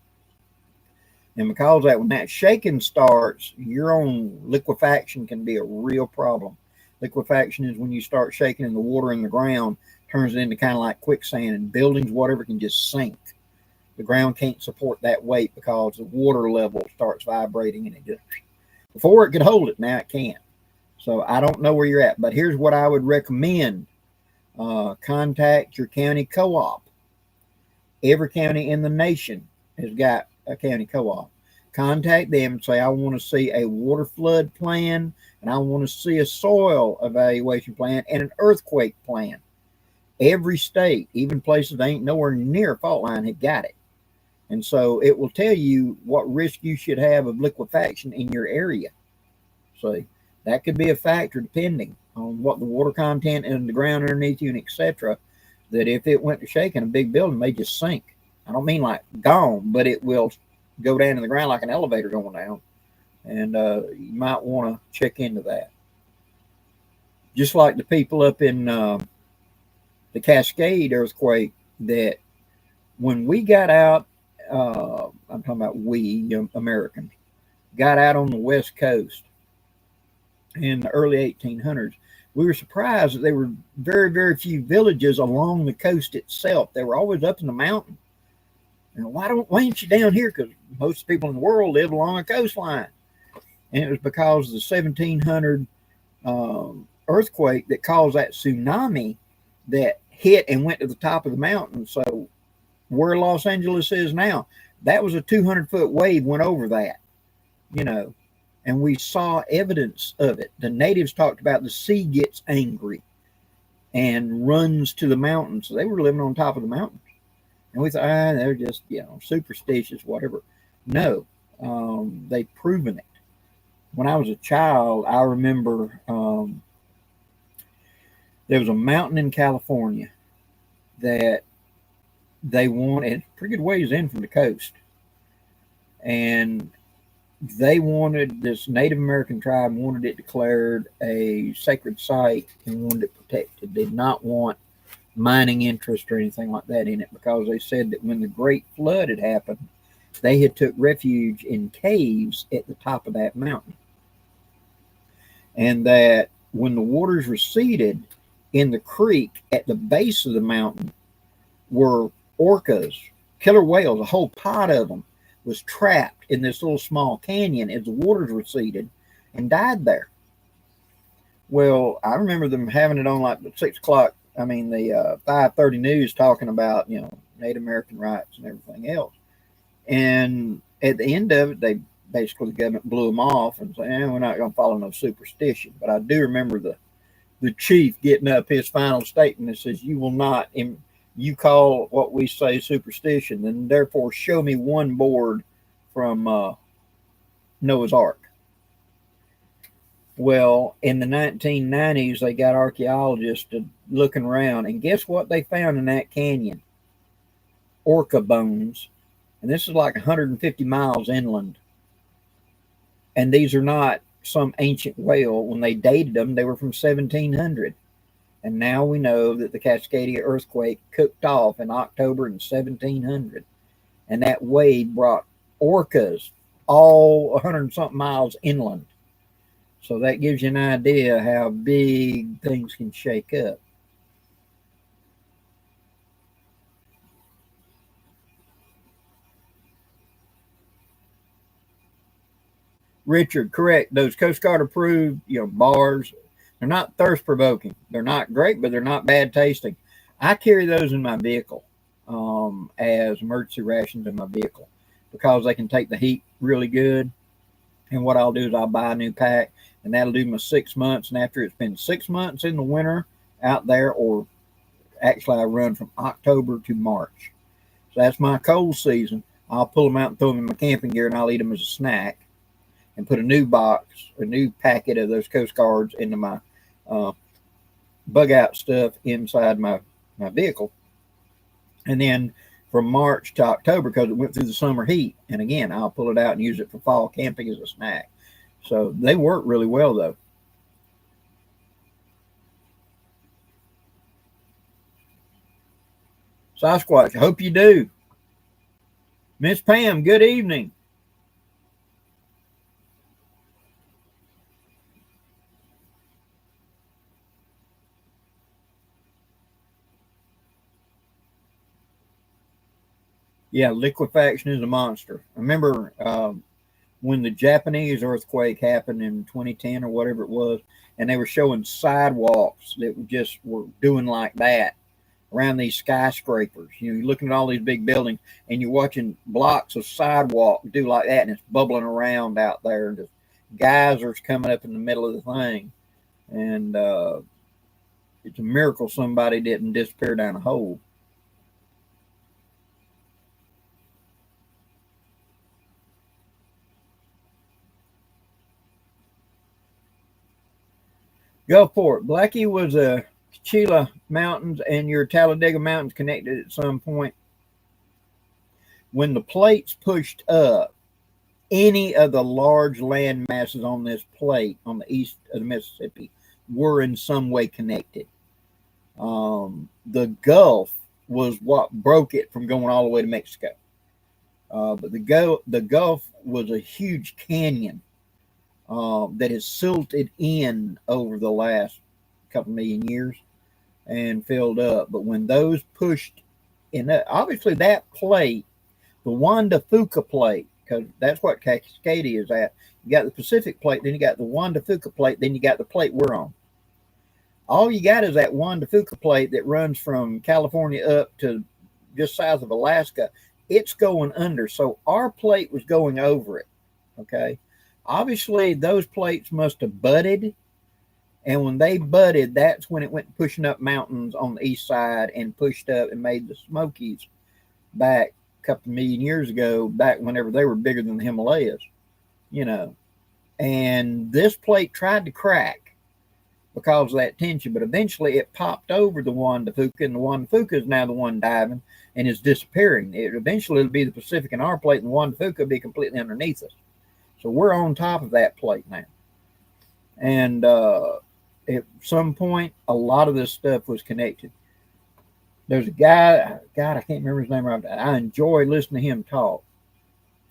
And because of that, when that shaking starts, your own liquefaction can be a real problem. Liquefaction is when you start shaking and the water in the ground turns it into kind of like quicksand, and buildings, whatever, can just sink. The ground can't support that weight because the water level starts vibrating, and it just, before it could hold it, now it can't. So I don't know where you're at, but here's what I would recommend. Contact your county co-op. Every county in the nation has got a county co-op. Contact them and say, I want to see a water flood plan, and I want to see a soil evaluation plan and an earthquake plan. Every state, even places that ain't nowhere near a fault line, have got it. And so it will tell you what risk you should have of liquefaction in your area. So that could be a factor depending on what the water content in the ground underneath you and etc. That if it went to shaking, a big building may just sink. I don't mean like gone, but it will go down to the ground like an elevator going down. And you might want to check into that. Just like the people up in the Cascade earthquake, that when we got out, I'm talking about we Americans, got out on the West Coast in the early 1800s, we were surprised that there were very, very few villages along the coast itself. They were always up in the mountain. And why ain't you down here? Because most people in the world live along a coastline. And it was because of the 1700 earthquake that caused that tsunami that hit and went to the top of the mountain. So where Los Angeles is now, that was a 200-foot wave went over that, and we saw evidence of it. The natives talked about the sea gets angry and runs to the mountains. So they were living on top of the mountains. And we thought, they're just, superstitious, whatever. No, they've proven it. When I was a child, I remember there was a mountain in California that they wanted, pretty good ways in from the coast. And they wanted, this Native American tribe wanted it declared a sacred site and wanted it protected. They did not want mining interest or anything like that in it, because they said that when the Great Flood had happened, they had took refuge in caves at the top of that mountain. And that when the waters receded in the creek at the base of the mountain were orcas, killer whales, a whole pod of them was trapped in this little small canyon as the waters receded and died there. Well, I remember them having it on like the 6 o'clock, the 5:30 news talking about, Native American rights and everything else. And at the end of it, they basically, the government blew them off and said, we're not going to follow no superstition. But I do remember the chief getting up his final statement that says, you will not, you call what we say superstition, and therefore show me one board from Noah's Ark. Well, in the 1990s, they got archaeologists looking around, and guess what they found in that canyon? Orca bones. And this is like 150 miles inland. And these are not some ancient whale. When they dated them, they were from 1700. And now we know that the Cascadia earthquake cooked off in October in 1700. And that wave brought orcas all 100-something miles inland. So that gives you an idea how big things can shake up. Richard, correct. Those Coast Guard approved, bars, they're not thirst provoking. They're not great, but they're not bad tasting. I carry those in my vehicle as emergency rations in my vehicle, because they can take the heat really good. And what I'll do is I'll buy a new pack, and that'll do my 6 months. And after it's been 6 months in the winter out there, or actually I run from October to March. So that's my cold season. I'll pull them out and throw them in my camping gear, and I'll eat them as a snack, and put a new box, a new packet of those Coast Guards into my bug out stuff inside my vehicle. And then from March to October, because it went through the summer heat, and again, I'll pull it out and use it for fall camping as a snack. So they work really well, though. Sasquatch, I hope you do. Miss Pam, good evening. Yeah, liquefaction is a monster. I remember when the Japanese earthquake happened in 2010 or whatever it was, and they were showing sidewalks that were doing like that around these skyscrapers. You're looking at all these big buildings, and you're watching blocks of sidewalk do like that, and it's bubbling around out there, and the geysers coming up in the middle of the thing. And it's a miracle somebody didn't disappear down a hole. Gulfport. Blackie was a Chila Mountains and your Talladega Mountains connected at some point. When the plates pushed up, any of the large land masses on this plate on the east of the Mississippi were in some way connected. The Gulf was what broke it from going all the way to Mexico. But the Gulf was a huge canyon that has silted in over the last couple million years and filled up. But when those pushed in, obviously that plate, the Juan de Fuca plate, because that's what Cascadia is at. You got the Pacific plate, then you got the Juan de Fuca plate, then you got the plate we're on. All you got is that Juan de Fuca plate that runs from California up to just south of Alaska. It's going under. So our plate was going over it. Okay. Obviously, those plates must have butted. And when they butted, that's when it went pushing up mountains on the east side and pushed up and made the Smokies back a couple million years ago, back whenever they were bigger than the Himalayas, you know. And this plate tried to crack because of that tension, but eventually it popped over the Juan de Fuca, and the Juan de Fuca is now the one diving and is disappearing. Eventually it'll be the Pacific and our plate, and the Juan de Fuca will be completely underneath us. So we're on top of that plate now. And at some point, a lot of this stuff was connected. There's a guy, God, I can't remember his name right now. I enjoy listening to him talk.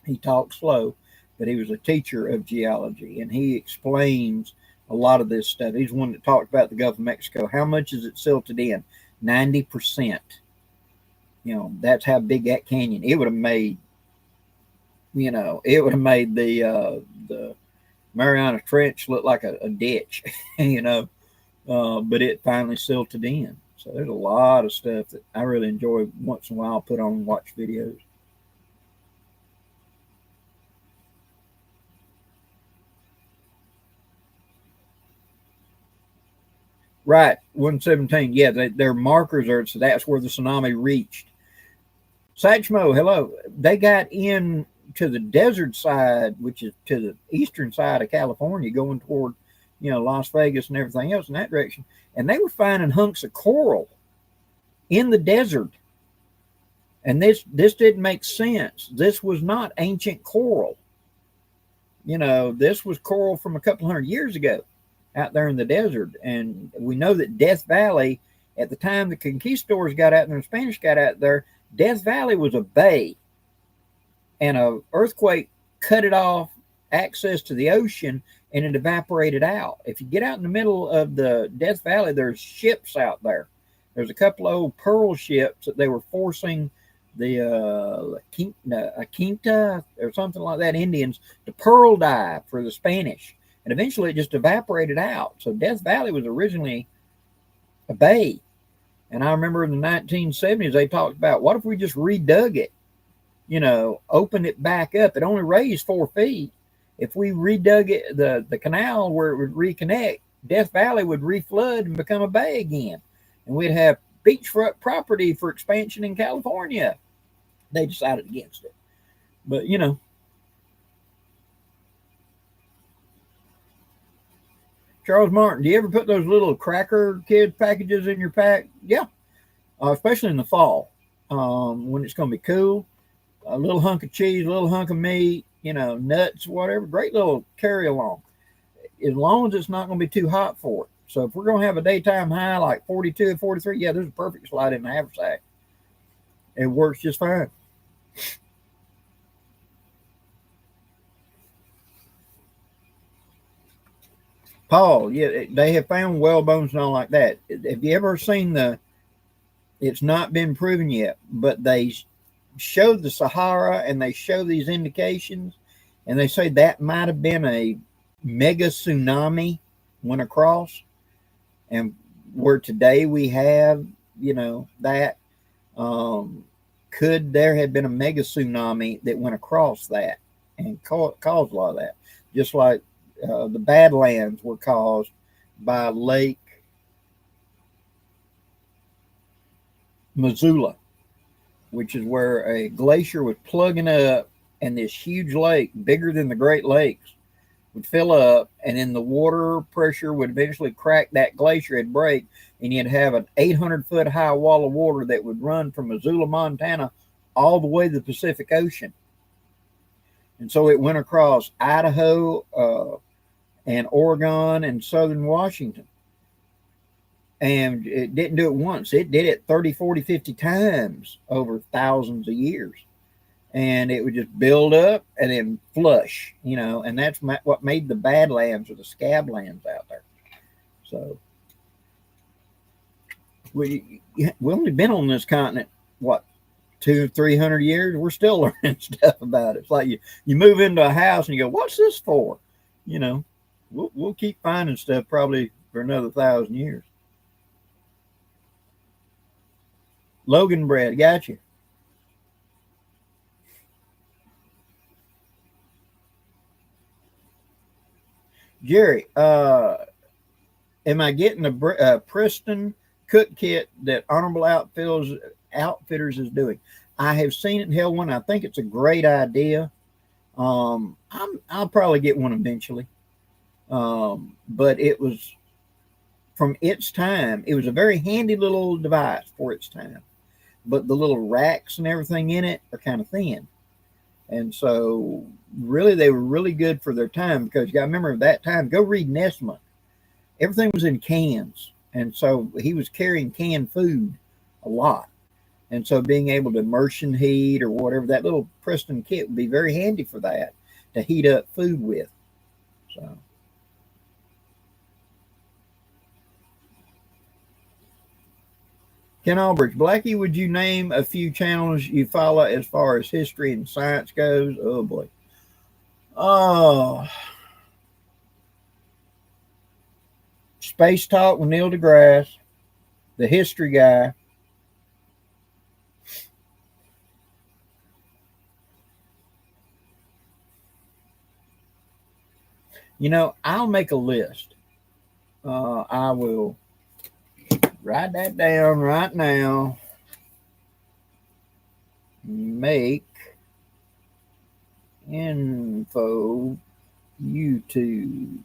He talks slow, but he was a teacher of geology, and he explains a lot of this stuff. He's one that talked about the Gulf of Mexico. How much is it silted in? 90%. You know, that's how big that canyon. It would have made, you know, it would have made the Mariana Trench look like a ditch, you know, but it finally silted in. So there's a lot of stuff that I really enjoy once in a while, put on and watch videos. Right, 117. Yeah, their markers are, so that's where the tsunami reached. Satchmo, hello. They got in to the desert side, which is to the eastern side of California, going toward, you know, Las Vegas and everything else in that direction. And they were finding hunks of coral in the desert. And this didn't make sense. This was not ancient coral. You know, this was coral from a couple hundred years ago out there in the desert. And we know that Death Valley, at the time the conquistadors got out there and the Spanish got out there, Death Valley was a bay. And an earthquake cut it off access to the ocean, and it evaporated out. If you get out in the middle of the Death Valley, there's ships out there. There's a couple of old pearl ships that they were forcing the Quinta or something like that, Indians, to pearl dive for the Spanish. And eventually it just evaporated out. So Death Valley was originally a bay. And I remember in the 1970s, they talked about, what if we just redug it? You know, opened it back up. It only raised 4 feet. If we redug it, the canal where it would reconnect, Death Valley would reflood and become a bay again. And we'd have beachfront property for expansion in California. They decided against it. But, you know. Charles Martin, do you ever put those little cracker kids packages in your pack? Yeah, especially in the fall when it's going to be cool. A little hunk of cheese, a little hunk of meat, you know, nuts, whatever. Great little carry along. As long as it's not going to be too hot for it. So if we're going to have a daytime high like 42 or 43, yeah, there's a perfect slide in the haversack. It works just fine. Paul, yeah, they have found whale bones and all like that. Have you ever seen it's not been proven yet, but they show the Sahara and they show these indications, and they say that might have been a mega tsunami went across, and where today we have, you know, that could there have been a mega tsunami that went across that and caused a lot of that, just like the Badlands were caused by Lake Missoula, which is where a glacier was plugging up, and this huge lake, bigger than the Great Lakes, would fill up, and then the water pressure would eventually crack that glacier, it'd break, and you'd have an 800-foot high wall of water that would run from Missoula, Montana, all the way to the Pacific Ocean. And so it went across Idaho and Oregon and southern Washington. And it didn't do it once. It did it 30, 40, 50 times over thousands of years. And it would just build up and then flush, and that's what made the Badlands or the Scablands out there. So we've only been on this continent, what, 200-300 years? We're still learning stuff about it. It's like you move into a house and you go, what's this for? We'll keep finding stuff probably for another 1,000 years. Logan bread, got you. Jerry, am I getting a Preston cook kit that Honorable Outfitters is doing? I have seen it and held one. I think it's a great idea. I'll probably get one eventually. But it was from its time. It was a very handy little device for its time. But the little racks and everything in it are kind of thin. And so really they were really good for their time, because you got to remember at that time, go read Nesma. Everything was in cans. And so he was carrying canned food a lot. And so being able to immersion heat or whatever, that little Preston kit would be very handy for that, to heat up food with. So. Ken Albridge, Blackie, would you name a few channels you follow as far as history and science goes? Oh, boy. Oh. Space Talk with Neil deGrasse, the history guy. I'll make a list. I will write that down right now. Make info YouTube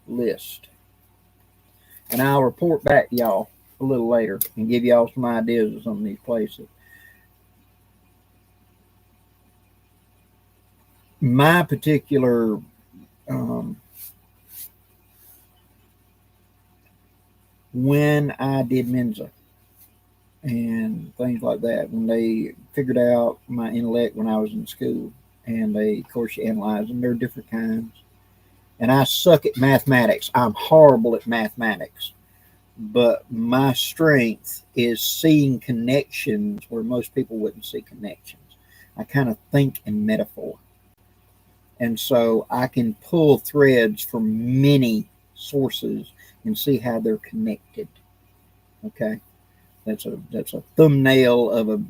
list. And I'll report back to y'all a little later and give y'all some ideas of some of these places. My particular when I did Mensa and things like that, when they figured out my intellect when I was in school, and they, of course, you analyze them. There are different kinds. And I suck at mathematics. I'm horrible at mathematics. But my strength is seeing connections where most people wouldn't see connections. I kind of think in metaphor. And so I can pull threads from many sources and see how they're connected. Okay, that's a thumbnail of a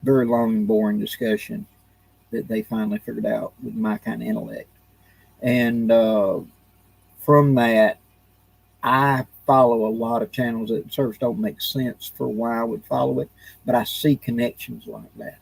very long and boring discussion that they finally figured out with my kind of intellect. And from that, I follow a lot of channels that sort of don't make sense for why I would follow it, but I see connections like that.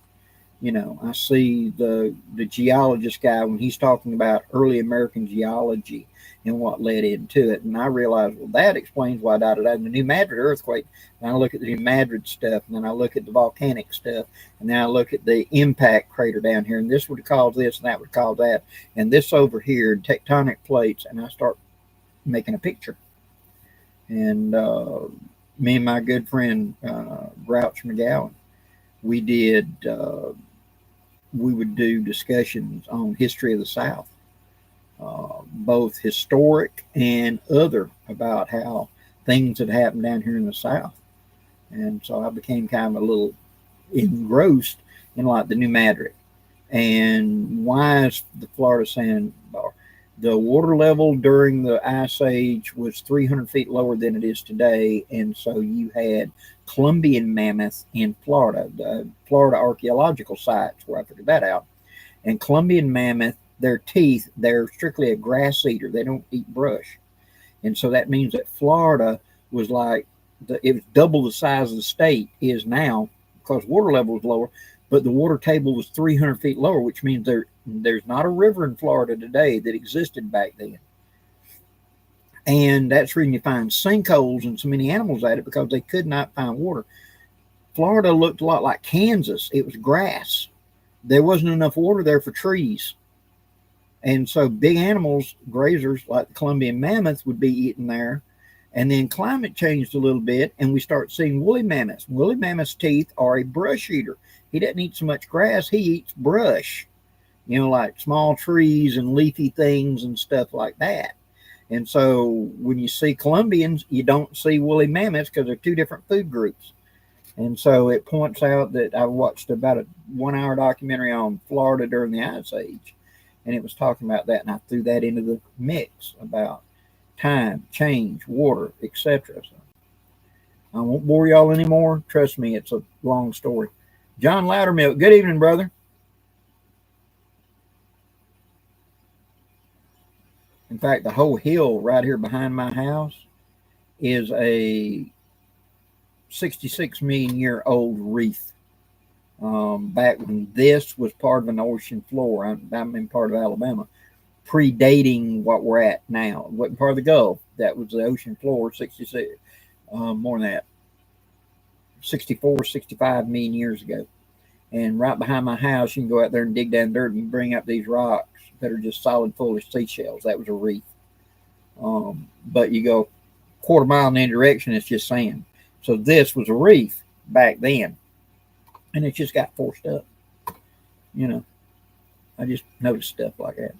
I see the geologist guy when he's talking about early American geology and what led into it. And I realized, well, that explains why the New Madrid earthquake. And I look at the New Madrid stuff, and then I look at the volcanic stuff, and then I look at the impact crater down here, and this would cause this, and that would cause that, and this over here, tectonic plates, and I start making a picture. And me and my good friend Grouch McGowan, we would do discussions on history of the South. Both historic and other, about how things had happened down here in the South. And so I became kind of a little engrossed in like the New Madrid. And why is the Florida sandbar? The water level during the Ice Age was 300 feet lower than it is today. And so you had Columbian mammoth in Florida, the Florida archaeological sites where I figured that out. And Columbian mammoth, their teeth, they're strictly a grass eater. They don't eat brush. And so that means that Florida was like, it was double the size of the state is now, because water level was lower. but the water table was 300 feet lower, which means there's not a river in Florida today that existed back then. And that's the reason you find sinkholes and so many animals at it, because they could not find water. Florida looked a lot like Kansas. It was grass. There wasn't enough water there for trees. And so big animals, grazers like the Columbian mammoth, would be eaten there. And then climate changed a little bit, and we start seeing woolly mammoths. Woolly mammoth's teeth are a brush eater. He doesn't eat so much grass. He eats brush, like small trees and leafy things and stuff like that. And so when you see Columbians, you don't see woolly mammoths because they're two different food groups. And so it points out that I watched about a 1-hour documentary on Florida during the Ice Age, and it was talking about that, and I threw that into the mix about time, change, water, etc. So I won't bore y'all anymore. Trust me, it's a long story. John Loudermilk, good evening, brother. In fact, the whole hill right here behind my house is a 66 million year old reef. Back when this was part of an ocean floor, I'm in part of Alabama, predating what we're at now. It wasn't part of the Gulf. That was the ocean floor, 66, more than that, 64, 65 million years ago. And right behind my house, you can go out there and dig down dirt, and you bring up these rocks that are just solid full of seashells. That was a reef. But you go a quarter mile in any direction, it's just sand. So this was a reef back then, and it just got forced up. I just noticed stuff like that.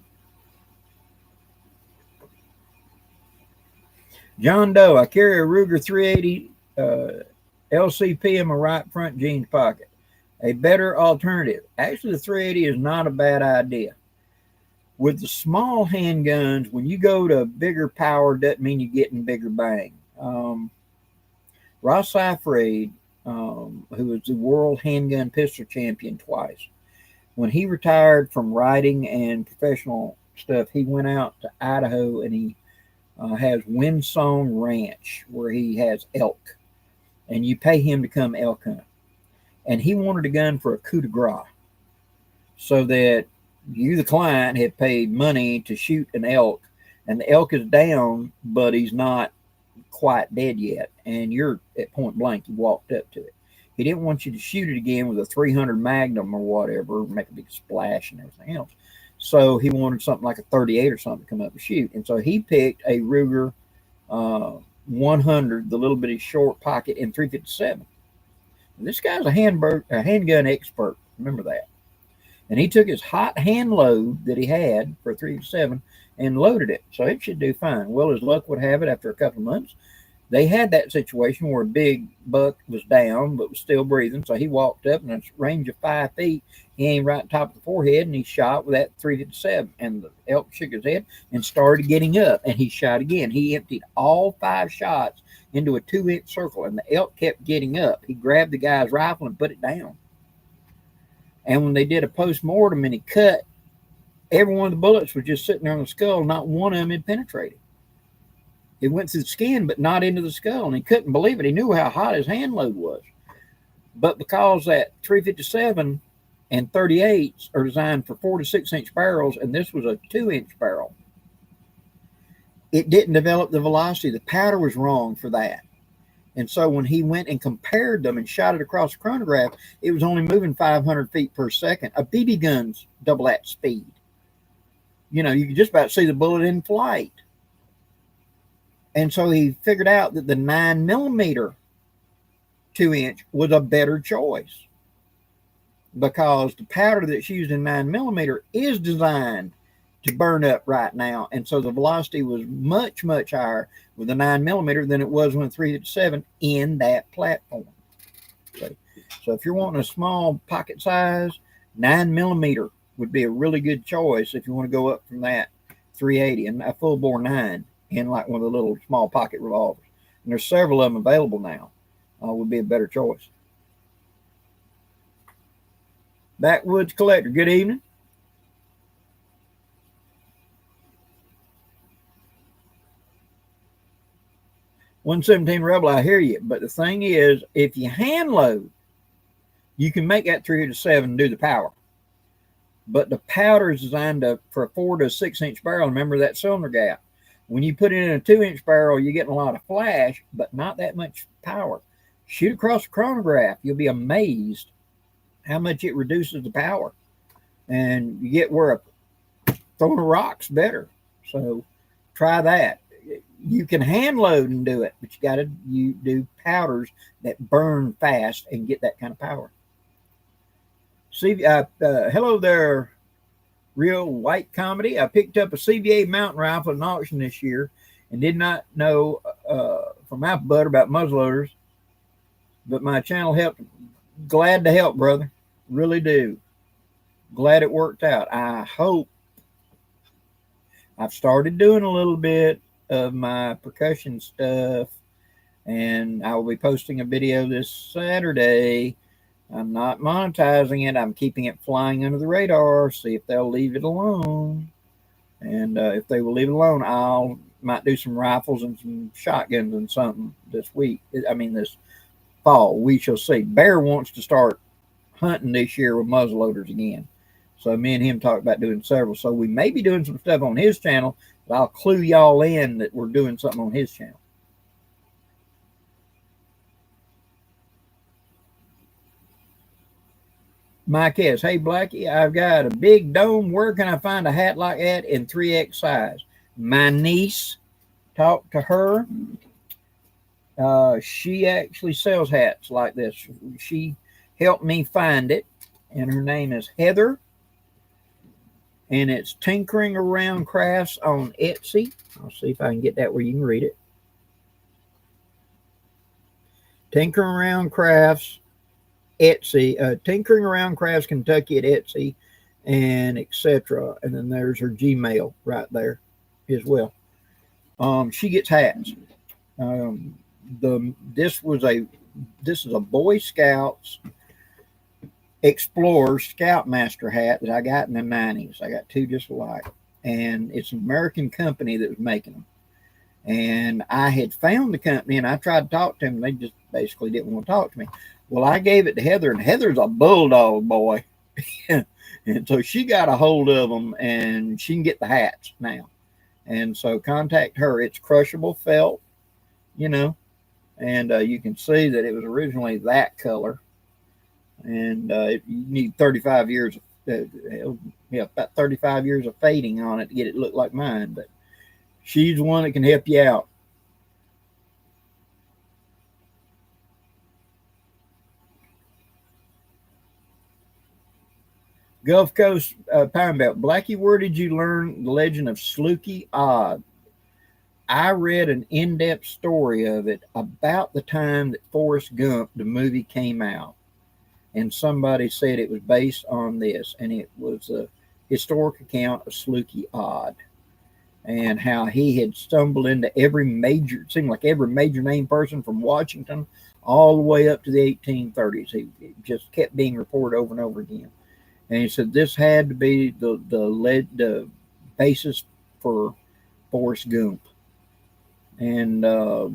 John Doe, I carry a Ruger 380 LCP in my right front jeans pocket. A better alternative. Actually, the 380 is not a bad idea. With the small handguns, when you go to bigger power, doesn't mean you're getting bigger bang. Ross Seyfried, who was the world handgun pistol champion twice, when he retired from writing and professional stuff, he went out to Idaho, and he has Windsong Ranch, where he has elk, and you pay him to come elk hunt. And he wanted a gun for a coup de grace, so that you, the client, had paid money to shoot an elk, and the elk is down, but he's not quite dead yet, and you're at point blank. You walked up to it. He didn't want you to shoot it again with a 300 Magnum or whatever, make a big splash and everything else. So he wanted something like a 38 or something to come up and shoot. And so he picked a Ruger 100, the little bitty short pocket, in 357. And this guy's a handgun expert. Remember that. And he took his hot hand load that he had for a 357 and loaded it. So it should do fine. Well, as luck would have it, after a couple of months, they had that situation where a big buck was down but was still breathing. So he walked up, in a range of 5 feet, he aimed right on top of the forehead, and he shot with that 357. And the elk shook his head and started getting up, and he shot again. He emptied all 5 shots into a 2-inch circle, and the elk kept getting up. He grabbed the guy's rifle and put it down. And when they did a post-mortem and he cut, every one of the bullets was just sitting there on the skull. Not one of them had penetrated. It went through the skin, but not into the skull. And he couldn't believe it. He knew how hot his hand load was. But because that 357 and 38s are designed for 4 to 6 inch barrels, and this was a 2-inch barrel, it didn't develop the velocity. The powder was wrong for that. And so when he went and compared them and shot it across the chronograph, it was only moving 500 feet per second. A BB gun's double that speed. You could just about see the bullet in flight. And so he figured out that the 9mm 2-inch was a better choice, because the powder that's used in 9mm is designed to burn up right now. And so the velocity was much, much higher with the 9mm than it was with 357 in that platform. So if you're wanting a small pocket size, 9mm would be a really good choice if you want to go up from that 380 and a full bore 9 in like one of the little small pocket revolvers. And there's several of them available now. Would be a better choice. Backwoods Collector, good evening. $117 Rebel, I hear you. But the thing is, if you hand load, You can make that 3 to 7 do the power. But the powder is designed for a 4 to 6 inch barrel. Remember that cylinder gap. When you put it in a 2-inch barrel, you're getting a lot of flash, but not that much power. Shoot across the chronograph. You'll be amazed how much it reduces the power. And you get where throwing a rock's better. So try that. You can hand load and do it, but you do powders that burn fast and get that kind of power. Hello there, Real White Comedy. I picked up a CBA mountain rifle at an auction this year and did not know from Apple Butter about muzzleloaders, but my channel helped. Glad to help, brother. Really do. Glad it worked out. I hope. I've started doing a little bit of my percussion stuff, and I will be posting a video this Saturday. I'm not monetizing it. I'm keeping it flying under the radar. See if they'll leave it alone. And if they will leave it alone, might do some rifles and some shotguns and something this fall. We shall see. Bear wants to start hunting this year with muzzleloaders again. So me and him talked about doing several. So we may be doing some stuff on his channel, but I'll clue y'all in that we're doing something on his channel. Mike S. Hey, Blackie, I've got a big dome. Where can I find a hat like that in 3X size? My niece, talked to her. She actually sells hats like this. She helped me find it, and her name is Heather. And it's Tinkering Around Crafts on Etsy. I'll see if I can get that where you can read it. Tinkering Around Crafts, Etsy. Tinkering Around Crafts, Kentucky at Etsy, and etc. And then there's her Gmail right there as well. She gets hats. This is a Boy Scouts Explorer Scoutmaster hat that I got in the 90s. I got two just alike. And it's an American company that was making them. And I had found the company and I tried to talk to them. They just basically didn't want to talk to me. Well, I gave it to Heather, and Heather's a bulldog boy. And so she got a hold of them and she can get the hats now. And so contact her. It's crushable felt, and you can see that it was originally that color. And you need 35 years, about 35 years of fading on it to get it to look like mine. But she's the one that can help you out. Gulf Coast Pine Belt. Blackie, where did you learn the legend of Slooky Odd? I read an in-depth story of it about the time that Forrest Gump, the movie, came out. And somebody said it was based on this, and it was a historic account of Slooky Odd and how he had stumbled into it seemed like every major name person from Washington all the way up to the 1830s. He just kept being reported over and over again. And he said this had to be the basis for Forrest Gump. And I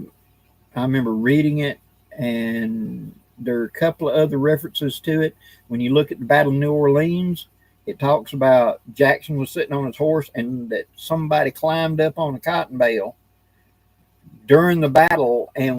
remember reading it, and there are a couple of other references to it. When you look at the Battle of New Orleans, it talks about Jackson was sitting on his horse and that somebody climbed up on a cotton bale during the battle and